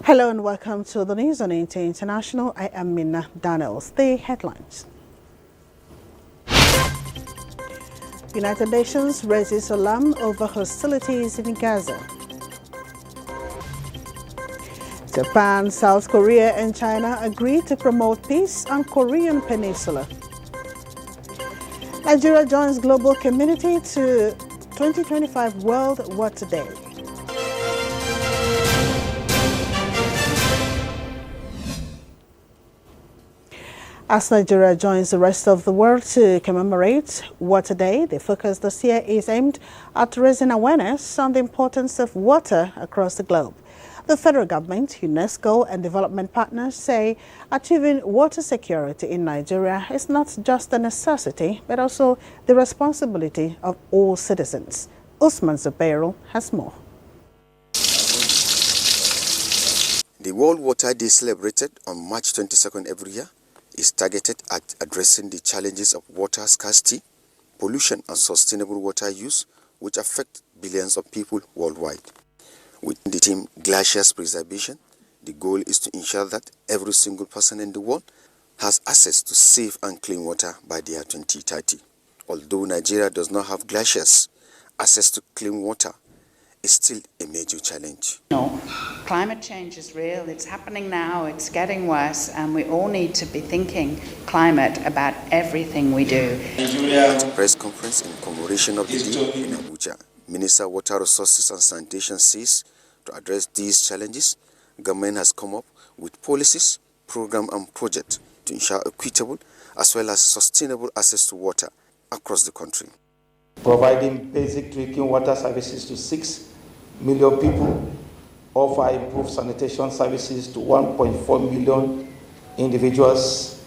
Hello and welcome to the news on NTAi International. I am Minna Daniels. The headlines. United Nations raises alarm over hostilities in Gaza. Japan, South Korea and China agree to promote peace on Korean Peninsula. Nigeria joins global community to 2025 World Water Day. As Nigeria joins the rest of the world to commemorate Water Day, the focus this year is aimed at raising awareness on the importance of water across the globe. The federal government, UNESCO and development partners say achieving water security in Nigeria is not just a necessity, but also the responsibility of all citizens. Usman Zubairu has more. The World Water Day, celebrated on March 22nd every year, is targeted at addressing the challenges of water scarcity, pollution and sustainable water use, which affect billions of people worldwide. With the theme Glaciers Preservation, the goal is to ensure that every single person in the world has access to safe and clean water by the year 2030. Although Nigeria does not have glaciers, access to clean water is still a major challenge. No, climate change is real, it's happening now, it's getting worse, and we all need to be thinking climate about everything we do. At a press conference in commemoration of the day in Abuja, Minister of Water Resources and Sanitation says to address these challenges, government has come up with policies, programs and projects to ensure equitable as well as sustainable access to water across the country. Providing basic drinking water services to 6 million people, offer improved sanitation services to 1.4 million individuals,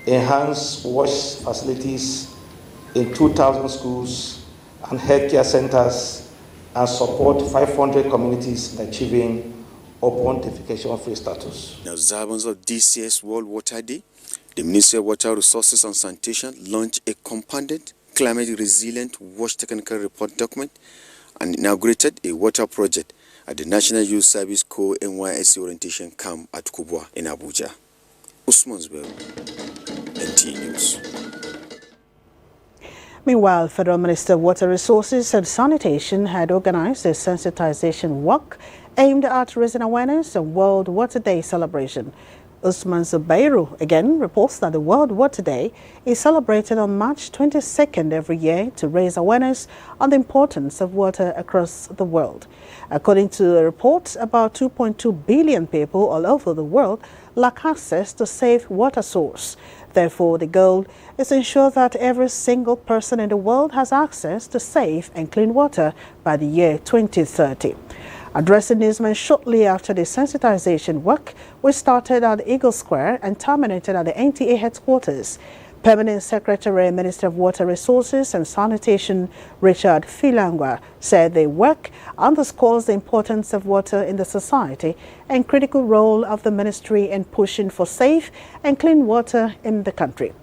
enhance wash facilities in 2,000 schools and healthcare centers, and support 500 communities in achieving open defecation-free status. In observance of this year's World Water Day, the Ministry of Water Resources and Sanitation launched a companded climate-resilient wash technical report document and inaugurated a water project at the National Youth Service Corps NYSC orientation camp at Kubwa in Abuja. Usman Zubairu, NTAi News. Meanwhile, Federal Minister of Water Resources and Sanitation had organized a sensitization walk aimed at raising awareness on World Water Day celebration. Usman Zubairu again reports that the World Water Day is celebrated on March 22nd every year to raise awareness on the importance of water across the world. According to a report, about 2.2 billion people all over the world lack access to safe water source. Therefore, the goal is to ensure that every single person in the world has access to safe and clean water by the year 2030. Addressing newsmen shortly after the sensitization work, which started at Eagle Square and terminated at the NTAi headquarters, Permanent Secretary and Minister of Water Resources and Sanitation Richard Filangwa said the work underscores the importance of water in the society and critical role of the ministry in pushing for safe and clean water in the country.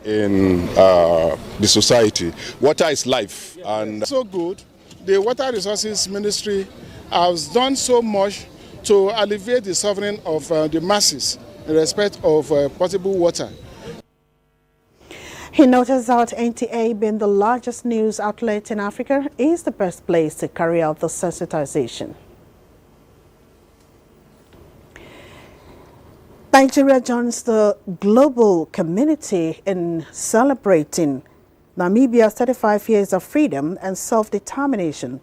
In the society, water is life, and so good. The Water Resources Ministry has done so much to alleviate the suffering of the masses in respect of potable water. He noticed that NTAi, being the largest news outlet in Africa, is the best place to carry out the sensitization. Nigeria joins the global community in celebrating Namibia's 35 years of freedom and self-determination.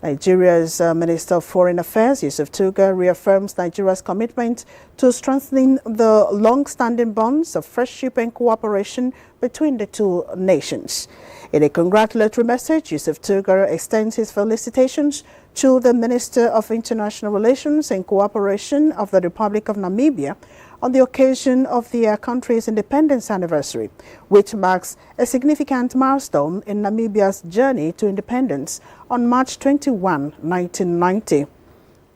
Nigeria's Minister of Foreign Affairs, Yusuf Tuga, reaffirms Nigeria's commitment to strengthening the long-standing bonds of friendship and cooperation between the two nations. In a congratulatory message, Yusuf Tuga extends his felicitations to the Minister of International Relations and Cooperation of the Republic of Namibia on the occasion of their country's independence anniversary, which marks a significant milestone in Namibia's journey to independence on March 21, 1990.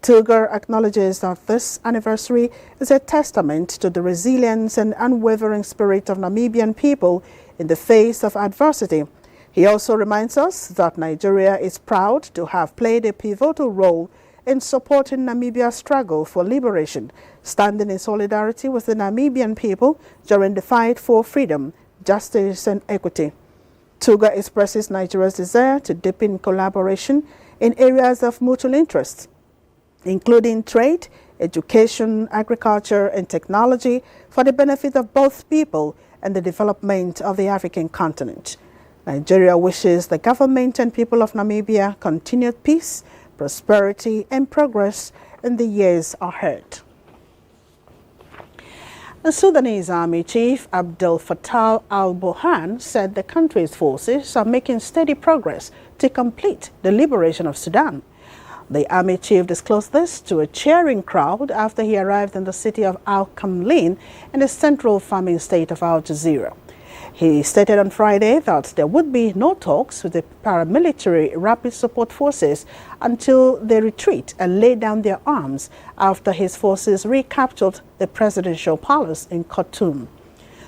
Tuga acknowledges that this anniversary is a testament to the resilience and unwavering spirit of Namibian people in the face of adversity. He also reminds us that Nigeria is proud to have played a pivotal role in supporting Namibia's struggle for liberation, standing in solidarity with the Namibian people during the fight for freedom, justice and equity. Tuga expresses Nigeria's desire to deepen collaboration in areas of mutual interest, including trade, education, agriculture and technology for the benefit of both people and the development of the African continent. Nigeria wishes the government and people of Namibia continued peace, prosperity and progress in the years ahead. The Sudanese Army Chief Abdel Fattah al-Burhan said the country's forces are making steady progress to complete the liberation of Sudan. The Army Chief disclosed this to a cheering crowd after he arrived in the city of Al-Kamlin in the central farming state of Al Jazeera. He stated on Friday that there would be no talks with the paramilitary rapid support forces until they retreat and lay down their arms after his forces recaptured the presidential palace in Khartoum.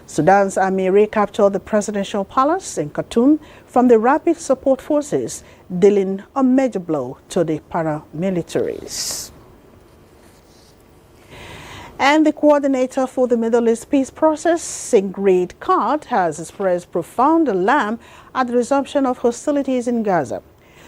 Sudan's army recaptured the presidential palace in Khartoum from the rapid support forces, dealing a major blow to the paramilitaries. And the coordinator for the Middle East peace process, Sigrid Kaag, has expressed profound alarm at the resumption of hostilities in Gaza.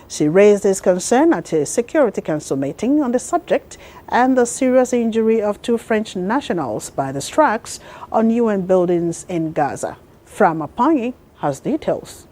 She raised this concern at a Security Council meeting on the subject and the serious injury of 2 French nationals by the strikes on UN buildings in Gaza. Frama Panyi has details.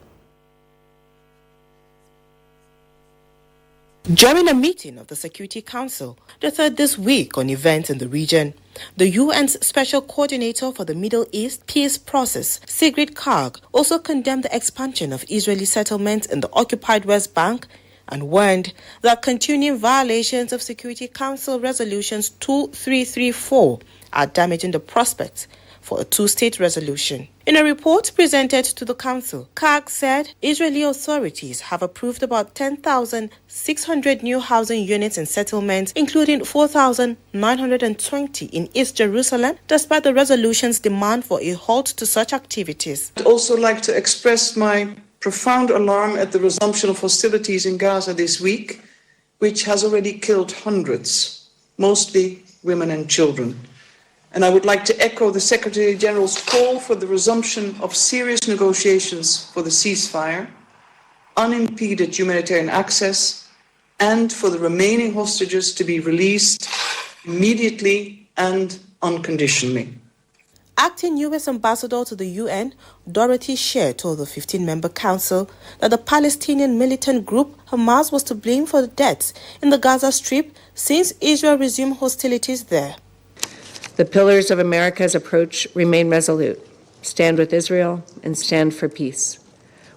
During a meeting of the Security Council, the third this week on events in the region, the UN's Special Coordinator for the Middle East peace process, Sigrid Kaag, also condemned the expansion of Israeli settlements in the occupied West Bank and warned that continuing violations of Security Council resolutions 2334 are damaging the prospects for a 2-state resolution. In a report presented to the Council, Kaag said Israeli authorities have approved about 10,600 new housing units in settlements, including 4,920 in East Jerusalem, despite the resolution's demand for a halt to such activities. I'd also like to express my profound alarm at the resumption of hostilities in Gaza this week, which has already killed hundreds, mostly women and children. And I would like to echo the Secretary General's call for the resumption of serious negotiations for the ceasefire, unimpeded humanitarian access, and for the remaining hostages to be released immediately and unconditionally. Acting U.S. Ambassador to the UN, Dorothy Sher told the 15-member council that the Palestinian militant group Hamas was to blame for the deaths in the Gaza Strip since Israel resumed hostilities there. The pillars of America's approach remain resolute: stand with Israel and stand for peace.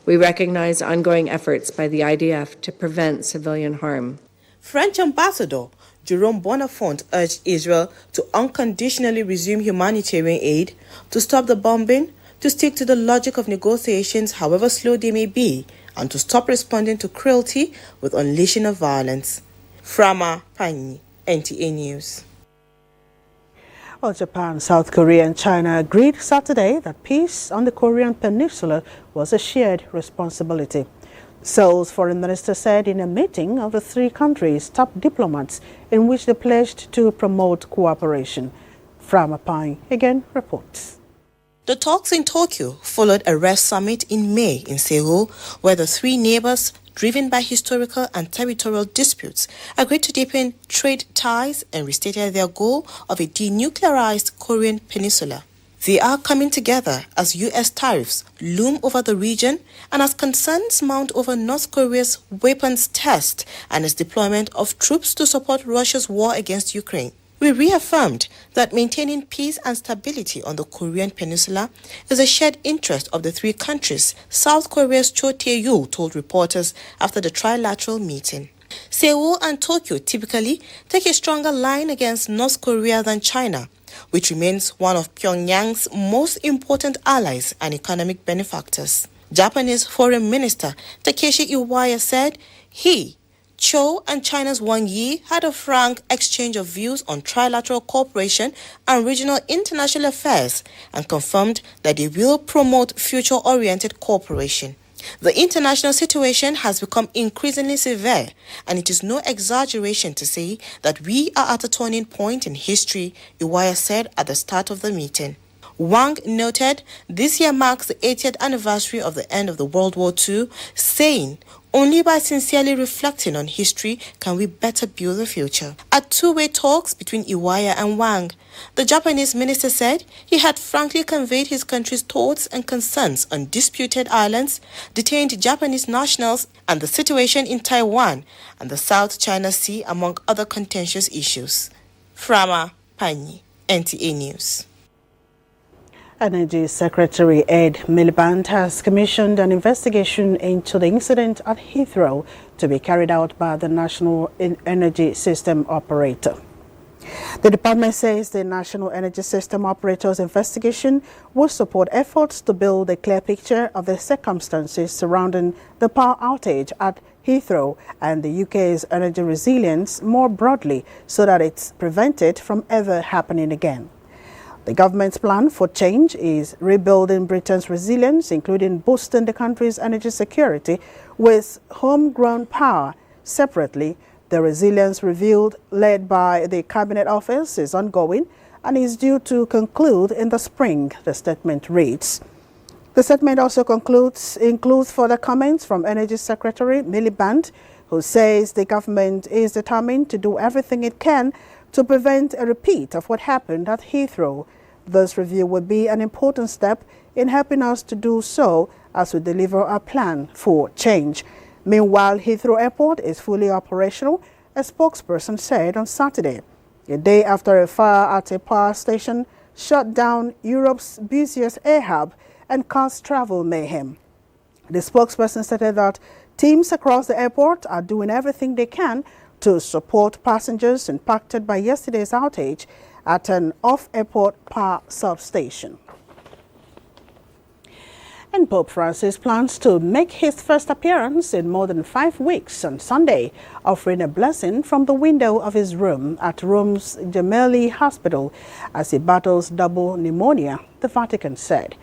We recognize ongoing efforts by the IDF to prevent civilian harm. French Ambassador Jerome Bonafont urged Israel to unconditionally resume humanitarian aid, to stop the bombing, to stick to the logic of negotiations however slow they may be, and to stop responding to cruelty with unleashing of violence. Frama Panyi, NTAi News. Well, Japan, South Korea and China agreed Saturday that peace on the Korean Peninsula was a shared responsibility. Seoul's foreign minister said in a meeting of the 3 countries' top diplomats in which they pledged to promote cooperation. Frama Panyi again reports. The talks in Tokyo followed a rare summit in May in Seoul, where the 3 neighbors, driven by historical and territorial disputes, agreed to deepen trade ties and restated their goal of a denuclearized Korean peninsula. They are coming together as U.S. tariffs loom over the region and as concerns mount over North Korea's weapons test and its deployment of troops to support Russia's war against Ukraine. We reaffirmed that maintaining peace and stability on the Korean peninsula is a shared interest of the 3 countries, South Korea's Cho Tae-yul told reporters after the trilateral meeting. Seoul and Tokyo typically take a stronger line against North Korea than China, which remains one of Pyongyang's most important allies and economic benefactors. Japanese Foreign Minister Takeshi Iwaya said Cho and China's Wang Yi had a frank exchange of views on trilateral cooperation and regional international affairs and confirmed that they will promote future-oriented cooperation. The international situation has become increasingly severe, and it is no exaggeration to say that we are at a turning point in history, Iwaya said at the start of the meeting. Wang noted this year marks the 80th anniversary of the end of the World War II, saying, "Only by sincerely reflecting on history can we better build the future." At two-way talks between Iwaya and Wang, the Japanese minister said he had frankly conveyed his country's thoughts and concerns on disputed islands, detained Japanese nationals, and the situation in Taiwan and the South China Sea, among other contentious issues. Frama Panyi, NTAi News. Energy Secretary Ed Miliband has commissioned an investigation into the incident at Heathrow to be carried out by the National Energy System Operator. The department says the National Energy System Operator's investigation will support efforts to build a clear picture of the circumstances surrounding the power outage at Heathrow and the UK's energy resilience more broadly so that it's prevented from ever happening again. The government's plan for change is rebuilding Britain's resilience, including boosting the country's energy security with homegrown power. Separately, the resilience review led by the Cabinet Office is ongoing and is due to conclude in the spring, the statement reads. The statement also includes further comments from Energy Secretary Miliband, who says the government is determined to do everything it can to prevent a repeat of what happened at Heathrow. This review will be an important step in helping us to do so as we deliver our plan for change. Meanwhile, Heathrow Airport is fully operational, a spokesperson said on Saturday, a day after a fire at a power station shut down Europe's busiest air hub and caused travel mayhem. The spokesperson stated that teams across the airport are doing everything they can to support passengers impacted by yesterday's outage at an off-airport power substation. And Pope Francis plans to make his first appearance in more than 5 weeks on Sunday, offering a blessing from the window of his room at Rome's Gemelli Hospital as he battles double pneumonia, the Vatican said.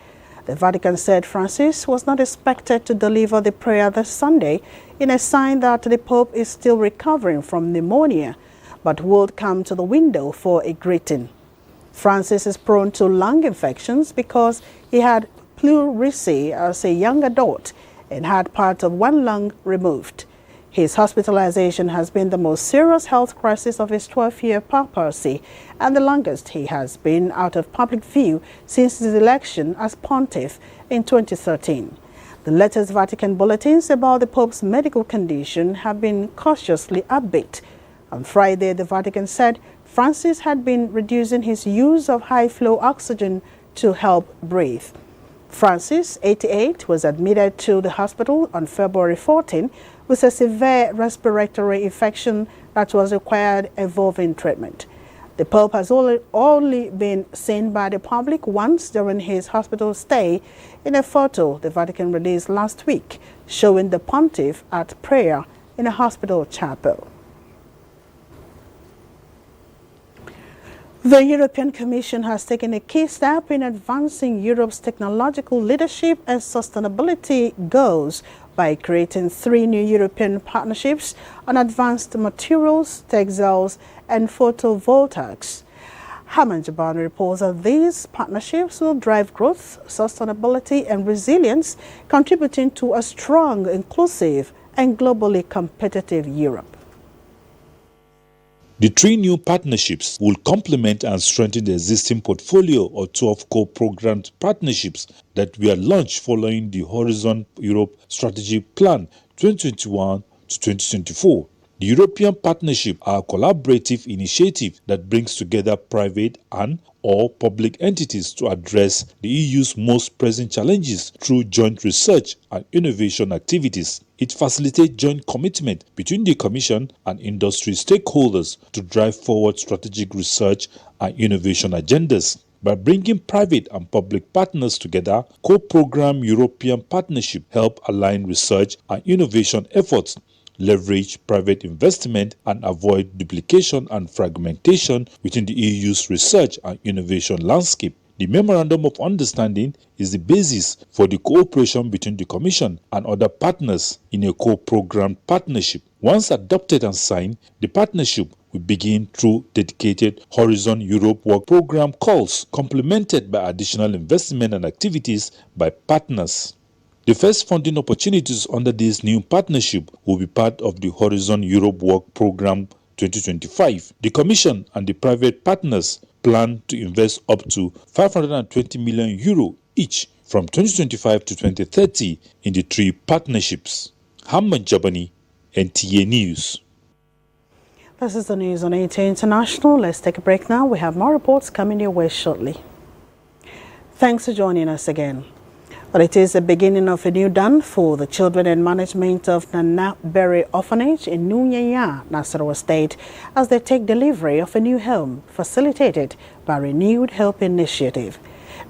The Vatican said Francis was not expected to deliver the prayer this Sunday in a sign that the Pope is still recovering from pneumonia, but would come to the window for a greeting. Francis is prone to lung infections because he had pleurisy as a young adult and had part of one lung removed. His hospitalization has been the most serious health crisis of his 12-year papacy and the longest he has been out of public view since his election as pontiff in 2013. The latest Vatican bulletins about the Pope's medical condition have been cautiously upbeat. On Friday, the Vatican said Francis had been reducing his use of high-flow oxygen to help breathe. Francis, 88, was admitted to the hospital on February 14 with a severe respiratory infection that was required evolving treatment. The Pope has only been seen by the public once during his hospital stay in a photo the Vatican released last week showing the pontiff at prayer in a hospital chapel. The European Commission has taken a key step in advancing Europe's technological leadership and sustainability goals by creating 3 new European partnerships on advanced materials, textiles, and photovoltaics. Haman Jabani reports that these partnerships will drive growth, sustainability, and resilience, contributing to a strong, inclusive, and globally competitive Europe. The 3 new partnerships will complement and strengthen the existing portfolio of 12 co-programmed partnerships that were launched following the Horizon Europe Strategy Plan 2021 to 2024. The European Partnership are a collaborative initiative that brings together private and/or public entities to address the EU's most pressing challenges through joint research and innovation activities. It facilitates joint commitment between the Commission and industry stakeholders to drive forward strategic research and innovation agendas. By bringing private and public partners together, co-program European Partnership help align research and innovation efforts, leverage private investment, and avoid duplication and fragmentation within the EU's research and innovation landscape. The Memorandum of Understanding is the basis for the cooperation between the Commission and other partners in a co-programmed partnership. Once adopted and signed, the partnership will begin through dedicated Horizon Europe work program calls, complemented by additional investment and activities by partners. The first funding opportunities under this new partnership will be part of the Horizon Europe Work Programme 2025. The Commission and the private partners plan to invest up to €520 million each from 2025 to 2030 in the three partnerships. Hamad Jabani, NTAi News. This is the news on NTAi International. Let's take a break now. We have more reports coming your way shortly. Thanks for joining us again. But it is the beginning of a new dawn for the children and management of Nigerian Orphanage in NTAi, Nasarawa State, as they take delivery of a new home facilitated by Renewed Help Initiative.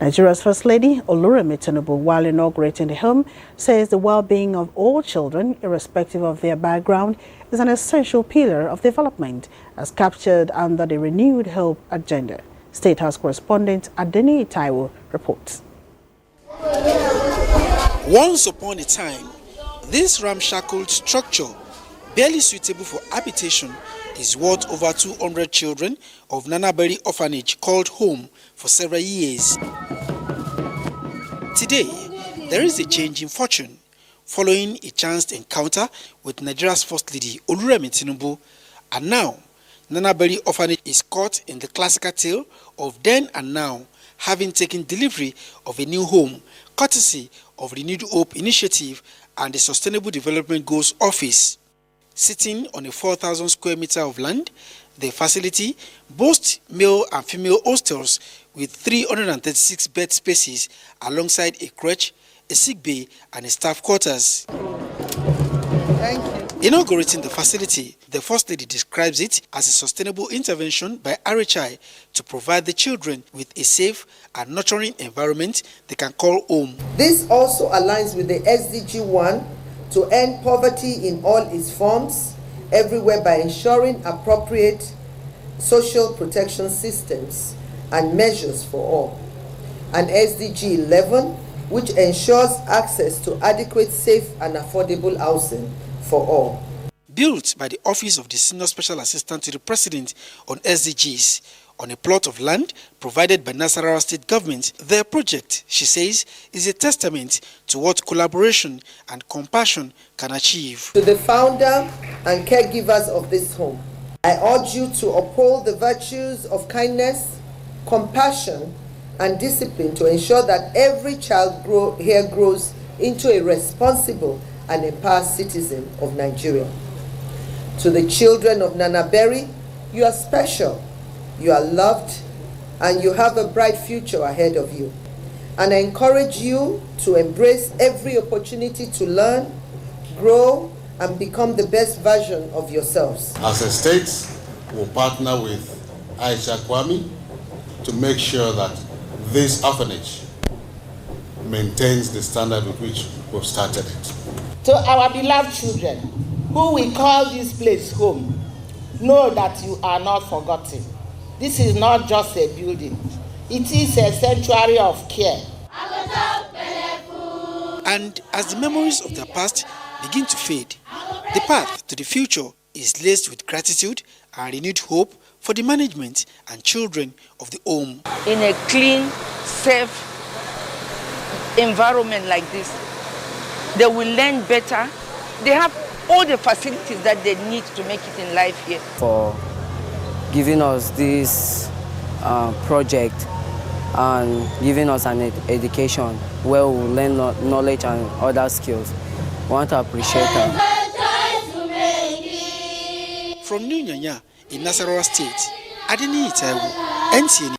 Nigeria's First Lady, Oluremi Tinubu, while inaugurating the home, says the well-being of all children, irrespective of their background, is an essential pillar of development, as captured under the Renewed Help agenda. State House correspondent NTAi reports. Once upon a time, this ramshackle structure, barely suitable for habitation, is what over 200 children of Nigerian Orphanage called home for several years. Today, there is a change in fortune following a chanced encounter with Nigeria's First Lady Oluremi Tinubu, and now Nigerian Orphanage is caught in the classical tale of then and now, having taken delivery of a new home, courtesy of Renewed Hope Initiative and the Sustainable Development Goals Office. Sitting on a 4,000 square meter of land, the facility boasts male and female hostels with 336 bed spaces alongside a crèche, a sick bay and a staff quarters. Thank you. Inaugurating the facility, the First Lady describes it as a sustainable intervention by NTAi to provide the children with a safe and nurturing environment they can call home. This also aligns with the SDG 1 to end poverty in all its forms everywhere by ensuring appropriate social protection systems and measures for all, and SDG 11, which ensures access to adequate, safe and affordable housing for all. Built by the Office of the Senior Special Assistant to the President on SDGs on a plot of land provided by Nasarawa State Government, their project, she says, is a testament to what collaboration and compassion can achieve. To the founder and caregivers of this home, I urge you to uphold the virtues of kindness, compassion and discipline to ensure that every child here grows into a responsible and empowered citizen of Nigeria. To the children of Nigerian, you are special, you are loved, and you have a bright future ahead of you. And I encourage you to embrace every opportunity to learn, grow, and become the best version of yourselves. As a state, we'll partner with Aisha Kwame to make sure that this orphanage maintains the standard with which we've started it. To our beloved children, who we call this place home, know that you are not forgotten. This is not just a building. It is a sanctuary of care. And as the memories of the past begin to fade, the path to the future is laced with gratitude and renewed hope for the management and children of the home. In a clean, safe environment like this, they will learn better. They have all the facilities that they need to make it in life here. For giving us this project and giving us an education where we will learn knowledge and other skills. I want to appreciate them. From NTAi in Nasarawa State, NTAi, NTAi.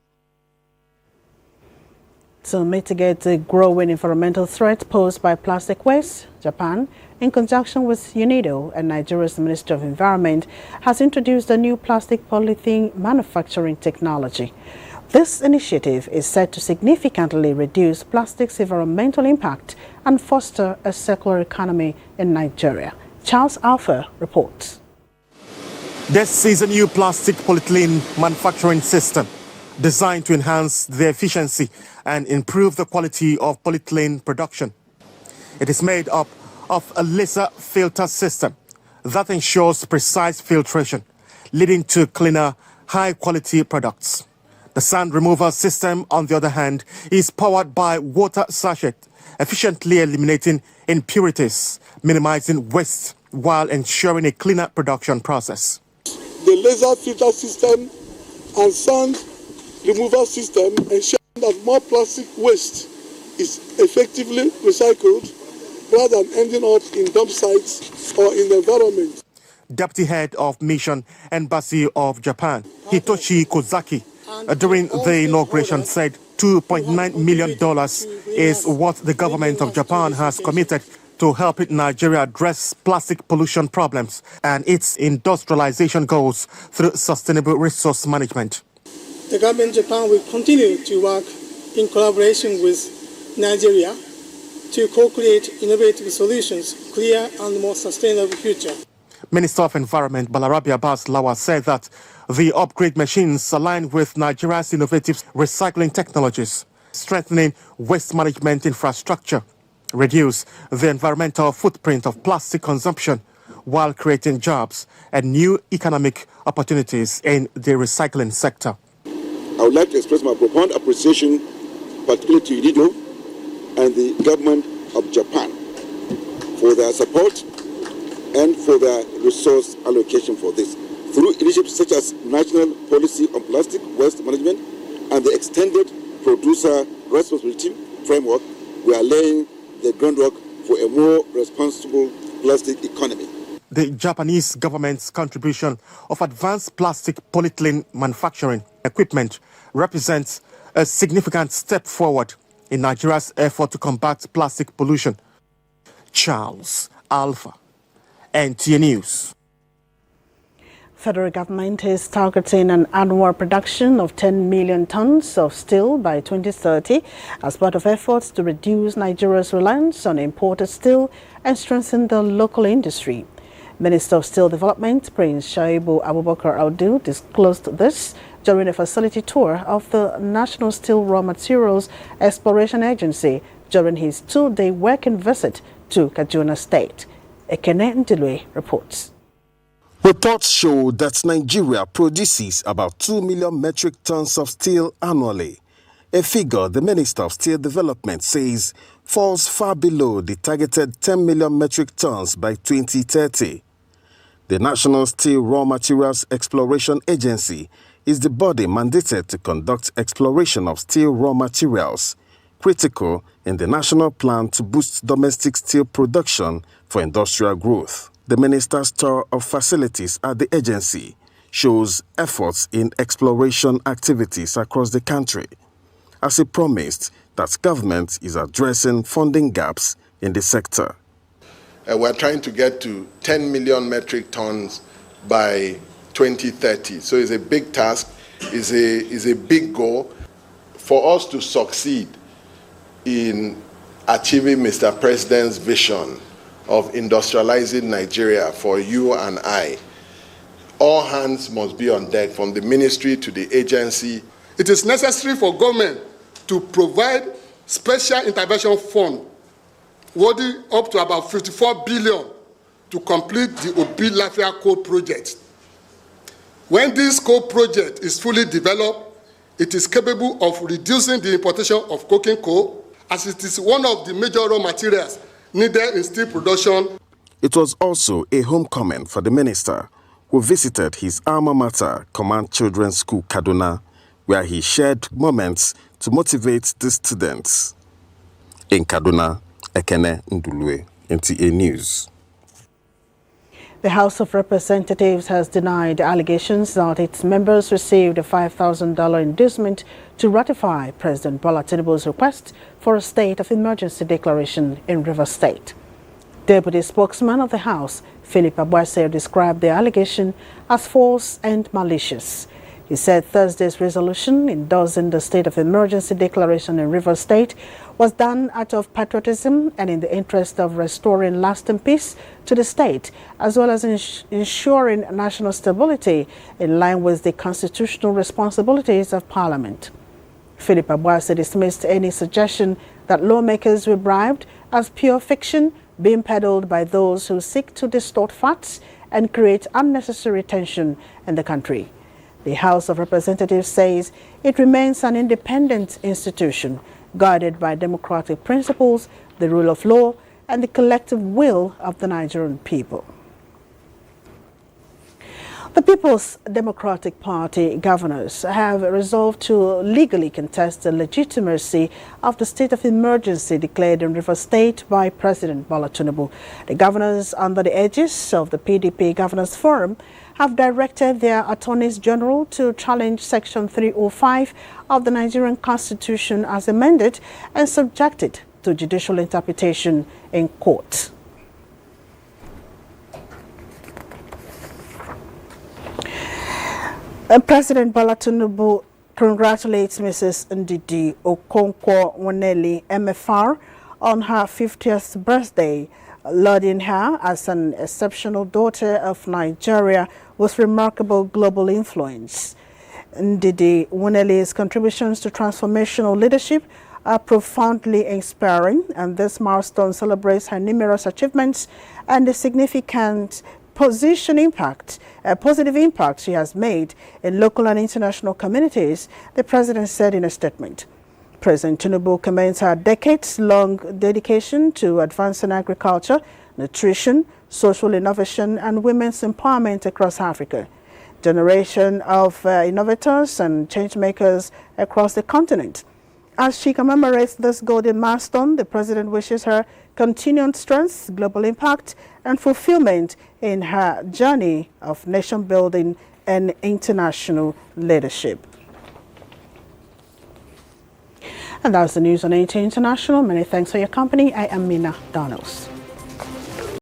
To mitigate the growing environmental threat posed by plastic waste, Japan, in conjunction with UNIDO and Nigeria's Ministry of Environment, has introduced a new plastic polythene manufacturing technology. This initiative is set to significantly reduce plastic's environmental impact and foster a circular economy in Nigeria. Charles Alpha reports. This is a new plastic polyethylene manufacturing system designed to enhance the efficiency and improve the quality of polyethylene production. It is made up of a laser filter system that ensures precise filtration, leading to cleaner, high-quality products. The sand removal system, on the other hand, is powered by water sachet, efficiently eliminating impurities, minimizing waste, while ensuring a cleaner production process. The laser filter system and sand removal system ensure that more plastic waste is effectively recycled rather than ending up in dump sites or in the environment. Deputy Head of Mission Embassy of Japan, Hitoshi Kozaki, during the inauguration said $2.9 million is what the government of Japan has committed to helping Nigeria address plastic pollution problems and its industrialization goals through sustainable resource management. The government of Japan will continue to work in collaboration with Nigeria to co-create innovative solutions, clear and more sustainable future. Minister of Environment Balarabe Abbas Lawa said that the upgrade machines align with Nigeria's innovative recycling technologies, strengthening waste management infrastructure, reduce the environmental footprint of plastic consumption, while creating jobs and new economic opportunities in the recycling sector. I would like to express my profound appreciation, particularly to IDIDO and the government of Japan, for their support and for their resource allocation for this. Through initiatives such as National Policy on Plastic Waste Management and the Extended Producer Responsibility Framework, we are laying the groundwork for a more responsible plastic economy. The Japanese government's contribution of advanced plastic polyethylene manufacturing equipment represents a significant step forward in Nigeria's effort to combat plastic pollution. Charles Alpha, NTAi News. Federal government is targeting an annual production of 10 million tons of steel by 2030 as part of efforts to reduce Nigeria's reliance on imported steel and strengthen the local industry. Minister of Steel Development Prince Shaibu Abubakar Audu disclosed this during a facility tour of the National Steel Raw Materials Exploration Agency during his 2-day working visit to Kaduna State. Ekene Ndilwe reports. Reports show that Nigeria produces about 2 million metric tons of steel annually, a figure the Minister of Steel Development says falls far below the targeted 10 million metric tons by 2030. The National Steel Raw Materials Exploration Agency is the body mandated to conduct exploration of steel raw materials, critical in the national plan to boost domestic steel production for industrial growth. The minister's tour of facilities at the agency shows efforts in exploration activities across the country, as he promised that government is addressing funding gaps in the sector. We're trying to get to 10 million metric tons by 2030. So it's a big task, it's a big goal. For us to succeed in achieving Mr. President's vision of industrializing Nigeria for you and I, all hands must be on deck, from the ministry to the agency. It is necessary for government to provide special intervention fund worth up to about 54 billion to complete the Obi Lafia coal project. When this coal project is fully developed, it is capable of reducing the importation of coking coal, as it is one of the major raw materials needed in steel production. It was also a homecoming for the minister, who visited his alma mater, Command Children's School, Kaduna, where he shared moments to motivate the students. In Kaduna, Ekene Ndulwe, NTAi News. The House of Representatives has denied allegations that its members received a $5,000 inducement to ratify President Bola Tinubu's request for a state of emergency declaration in Rivers State. Deputy spokesman of the House, Philip Abwase, described the allegation as false and malicious. He said Thursday's resolution endorsing the state of emergency declaration in Rivers State was done out of patriotism and in the interest of restoring lasting peace to the state, as well as ensuring national stability in line with the constitutional responsibilities of Parliament. Philip Abuja dismissed any suggestion that lawmakers were bribed as pure fiction being peddled by those who seek to distort facts and create unnecessary tension in the country. The House of Representatives says it remains an independent institution guided by democratic principles, the rule of law, and the collective will of the Nigerian people. The People's Democratic Party governors have resolved to legally contest the legitimacy of the state of emergency declared in Rivers State by President Bola Tinubu. The governors, under the aegis of the PDP Governors Forum, have directed their attorneys general to challenge Section 305 of the Nigerian Constitution as amended and subject it to judicial interpretation in court. President Bola Tinubu congratulates Mrs. Ndidi Okonkwo-Nwuneli MFR on her 50th birthday, lauding her as an exceptional daughter of Nigeria with remarkable global influence. Ndidi Nwuneli's contributions to transformational leadership are profoundly inspiring, and this milestone celebrates her numerous achievements and the significant positive impact she has made in local and international communities, the president said in a statement. President Tinubu commends her decades-long dedication to advancing agriculture, nutrition, social innovation, and women's empowerment across Africa. Generation of innovators and change-makers across the continent. As she commemorates this golden milestone, the president wishes her continued strength, global impact, and fulfillment in her journey of nation building and international leadership. And that's the news on NTAi International. Many thanks for your company. I am Mina Donalds.